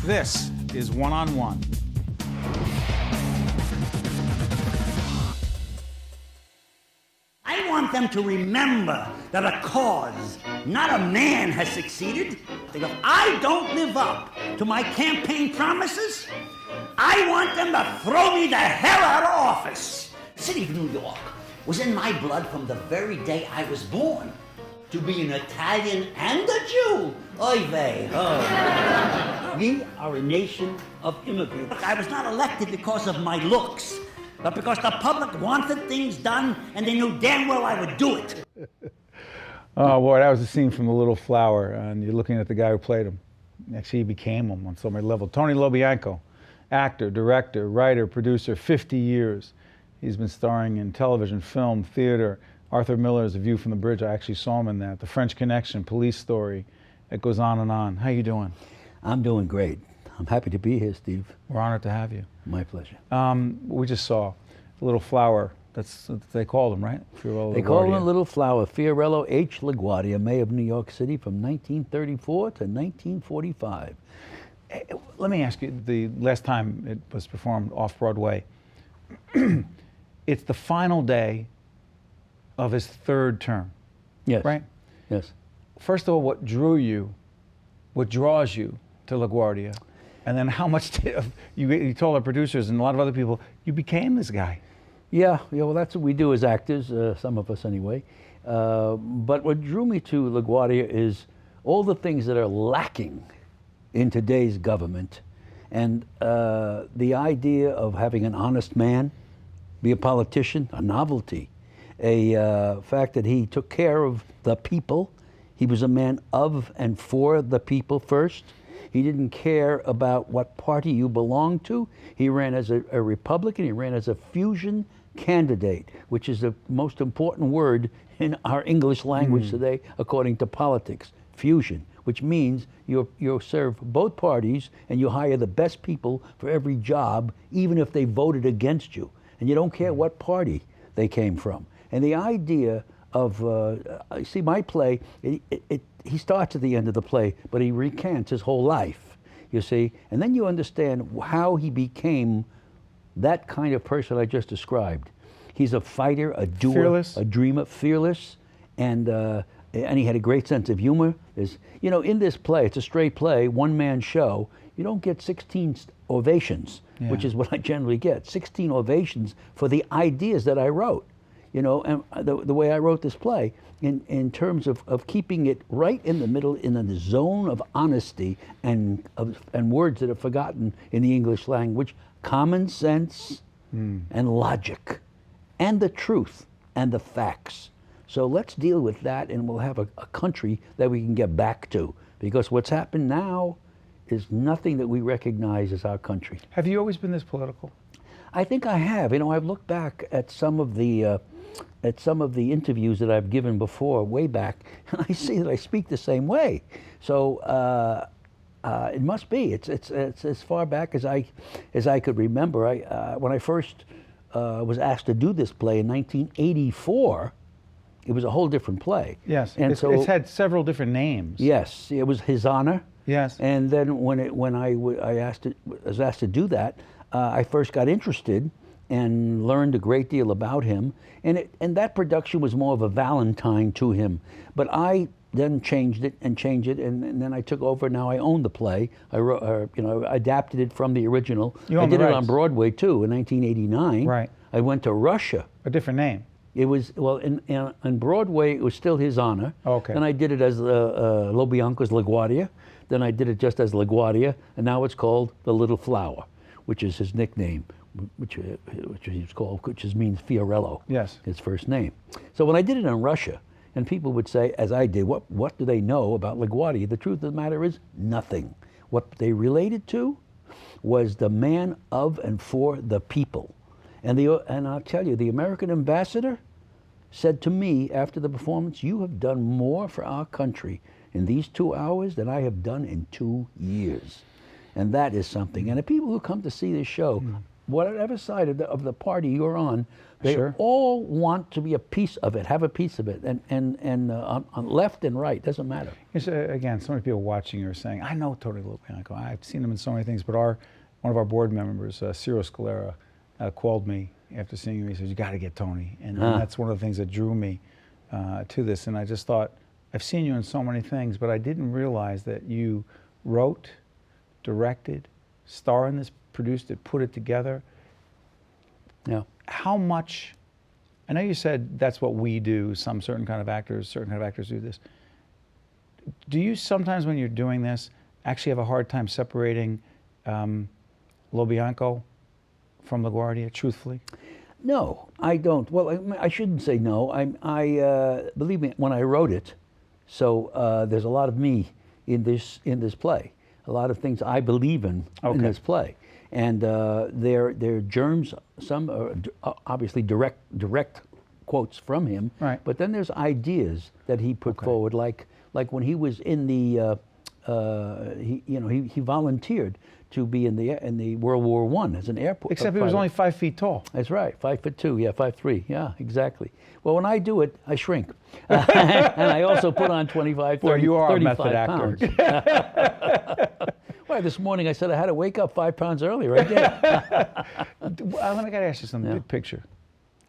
This is One on One. I want them to remember that a cause, not a man, has succeeded. If I don't live up to my campaign promises, I want them to throw me the hell out of office. The city of New York was in my blood from the very day I was born. To be an Italian and a Jew, oy vey, oh. We are a nation of immigrants. Look, I was not elected because of my looks, but because the public wanted things done and they knew damn well I would do it. Oh boy, that was a scene from The Little Flower, and you're looking at the guy who played him. Actually, he became him on so many levels. Tony Lo Bianco, actor, director, writer, producer, 50 years. He's been starring in television, film, theater. Arthur Miller's A View from the Bridge, I actually saw him in that. The French Connection, Police Story. It goes on and on. How you doing? I'm doing great. I'm happy to be here, Steve. We're honored to have you. My pleasure. We just saw The Little Flower. That's what they called him, right? Fiorello, they called him a Little Flower. Fiorello H. LaGuardia, mayor of New York City from 1934 to 1945. Let me ask you, the last time it was performed off-Broadway, it's the final day of his third term. Yes. Right? Yes. First of all, what draws you to LaGuardia? And then how much you told our producers and a lot of other people, you became this guy. Yeah, well, that's what we do as actors, some of us anyway. But what drew me to LaGuardia is all the things that are lacking in today's government. And the idea of having an honest man be a politician, a novelty. A fact that he took care of the people. He was a man of and for the people first. He didn't care about what party you belonged to. He ran as a Republican. He ran as a fusion candidate, which is the most important word in our English language today, according to politics. Fusion, which means you serve both parties and you hire the best people for every job, even if they voted against you. And you don't care what party they came from. And the idea of, see, my play, he starts at the end of the play, but he recants his whole life, you see? And then you understand how he became that kind of person I just described. He's a fighter, a doer, fearless. A dreamer, fearless, and he had a great sense of humor. There's, you know, in this play, it's a straight play, one-man show. You don't get 16 ovations, which is what I generally get. 16 ovations for the ideas that I wrote. You know, and the way I wrote this play, in terms of keeping it right in the middle, in the zone of honesty and words that are forgotten in the English language, common sense and logic, and the truth and the facts. So let's deal with that, and we'll have a country that we can get back to. Because what's happened now is nothing that we recognize as our country. Have you always been this political? I think I have. You know, I've looked back at some of the interviews that I've given before, way back, and I see that I speak the same way. So it must be. It's as far back as I could remember. When I first was asked to do this play in 1984, it was a whole different play. Yes, and it's had several different names. Yes, it was His Honor. Yes. And then when I was asked to do that, I first got interested and learned a great deal about him, and that production was more of a Valentine to him. But I then changed it, and then I took over. Now I own the play. I wrote, adapted it from the original. I did it on Broadway too in 1989. Right. I went to Russia. A different name. It was, well, in Broadway, it was still His Honor. Okay. Then I did it as Lo Bianco's LaGuardia. Then I did it just as LaGuardia, and now it's called The Little Flower, which is his nickname, which he's called, which means Fiorello. Yes. His first name. So when I did it in Russia, and people would say, as I did, what do they know about LaGuardia? The truth of the matter is nothing. What they related to was the man of and for the people. And I'll tell you, the American ambassador said to me after the performance, "You have done more for our country in these 2 hours than I have done in 2 years." And that is something. And the people who come to see this show, whatever side of the party you're on, they Sure. all want to be a piece of it, have a piece of it, and on left and right, doesn't matter. Yes, again, so many people watching you are saying, I know Tony Lo Bianco. I've seen him in so many things, but one of our board members, Ciro Scalera, called me after seeing him. He said, you got to get Tony. And that's one of the things that drew me to this. And I just thought, I've seen you in so many things, but I didn't realize that you wrote, directed, starred in this, produced it, put it together. Yeah. How much, I know you said that's what we do, certain kind of actors do this. Do you sometimes when you're doing this actually have a hard time separating Lo Bianco from LaGuardia, truthfully? No, I don't. Well, I shouldn't say no. I believe me, when I wrote it, so there's a lot of me in this play. A lot of things I believe in this play, and they're germs. Some are obviously direct quotes from him. Right. But then there's ideas that he put forward, like when he was in the he volunteered to be in the World War I as an airport. Except he was only 5 feet tall. That's right, 5'2", yeah, 5'3", yeah, exactly. Well, when I do it, I shrink, and I also put on 25, 30, Well, you are a 35 method pounds. Well, this morning I said I had to wake up 5 pounds earlier. I did. Let me ask you something, big picture.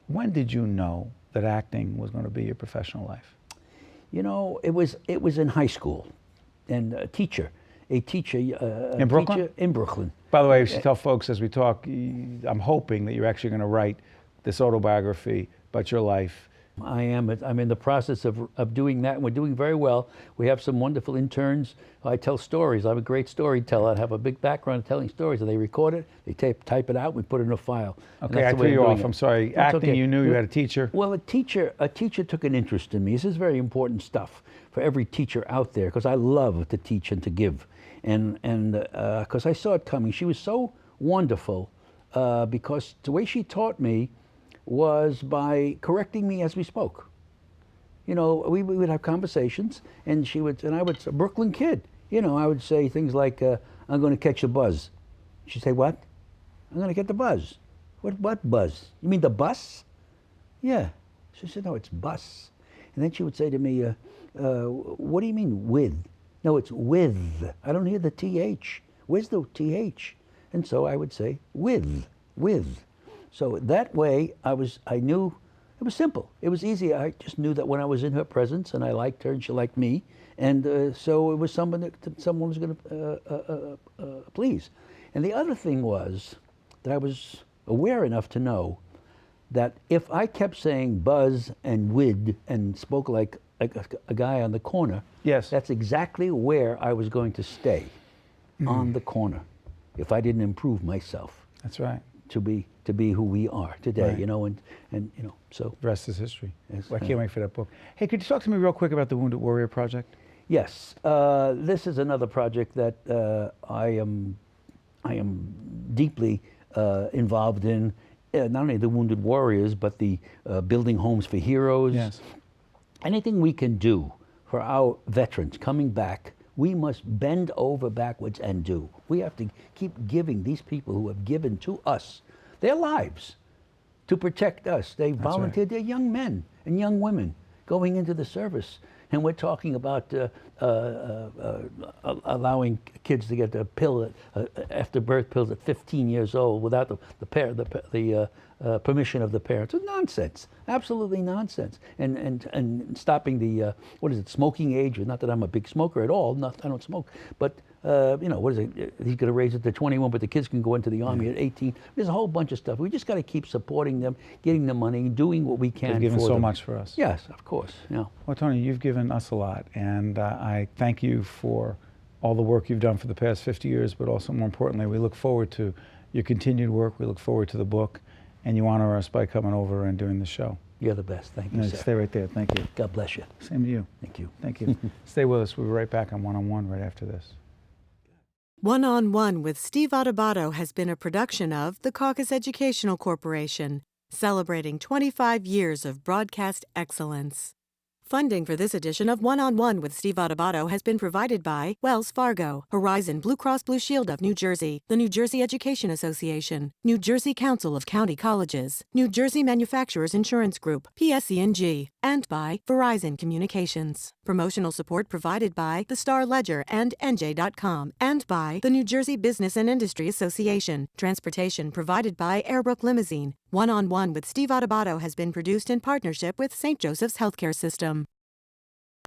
When did you know that acting was going to be your professional life? You know, it was in high school, and a teacher in Brooklyn? In Brooklyn. By the way, we should tell folks as we talk, I'm hoping that you're actually going to write this autobiography about your life. I'm in the process of doing that, and we're doing very well. We have some wonderful interns. I tell stories. I'm a great storyteller. I have a big background in telling stories, and they record it, they type it out, we put it in a file. Okay, I threw you off. I'm sorry. That's Acting, okay. you knew you had a teacher. Well, a teacher took an interest in me. This is very important stuff for every teacher out there, because I love to teach and to give, and because I saw it coming. She was so wonderful because the way she taught me was by correcting me as we spoke. You know, we would have conversations, and I would say, Brooklyn kid, you know, I would say things like, I'm going to catch a buzz. She'd say, what? I'm going to get the buzz. What buzz? You mean the bus? Yeah. She said, no, it's bus. And then she would say to me, what do you mean with? No, it's with. I don't hear the TH. Where's the TH? And so I would say, with. So that way, I knew it was simple. It was easy. I just knew that when I was in her presence, and I liked her, and she liked me, and so it was someone was going to please. And the other thing was that I was aware enough to know that if I kept saying buzz and with and spoke like a guy on the corner, Yes. that's exactly where I was going to stay, on the corner, if I didn't improve myself. That's right. To be who we are today, Right. you know, and you know, so. The rest is history. Yes, Well, I can't wait for that book. Hey, could you talk to me real quick about the Wounded Warrior Project? Yes, this is another project that I am deeply involved in. Not only the Wounded Warriors, but the building homes for heroes. Yes. Anything we can do for our veterans coming back, we must bend over backwards and do. We have to keep giving these people who have given to us their lives to protect us. They volunteered. They're young men and young women going into the service. And we're talking about allowing kids to get a pill, after birth pills at 15 years old without the permission of the parents. It's nonsense, absolutely nonsense. And stopping the smoking age. Not that I'm a big smoker at all. I don't smoke, but you know, what is it? He's going to raise it to 21, but the kids can go into the army at 18. There's a whole bunch of stuff. We just got to keep supporting them, getting them money, doing what we can. They've given for so them. much for us. Yes, of course. Yeah. Well, Tony, you've given us a lot, and I thank you for all the work you've done for the past 50 years, but also more importantly, we look forward to your continued work. We look forward to the book, and you honor us by coming over and doing the show. You're the best. Thank you, sir. Stay right there. Thank you. God bless you. Same to you. Thank you. Thank you. Stay with us. We'll be right back on One-on-One right after this. One-on-One with Steve Adubato has been a production of the Caucus Educational Corporation, celebrating 25 years of broadcast excellence. Funding for this edition of One-on-One with Steve Adubato has been provided by Wells Fargo, Horizon Blue Cross Blue Shield of New Jersey, the New Jersey Education Association, New Jersey Council of County Colleges, New Jersey Manufacturers Insurance Group, PSE&G, and by Verizon Communications. Promotional support provided by the Star Ledger and NJ.com, and by the New Jersey Business and Industry Association. Transportation provided by Airbrook Limousine. One-on-One with Steve Adubato has been produced in partnership with St. Joseph's Healthcare System.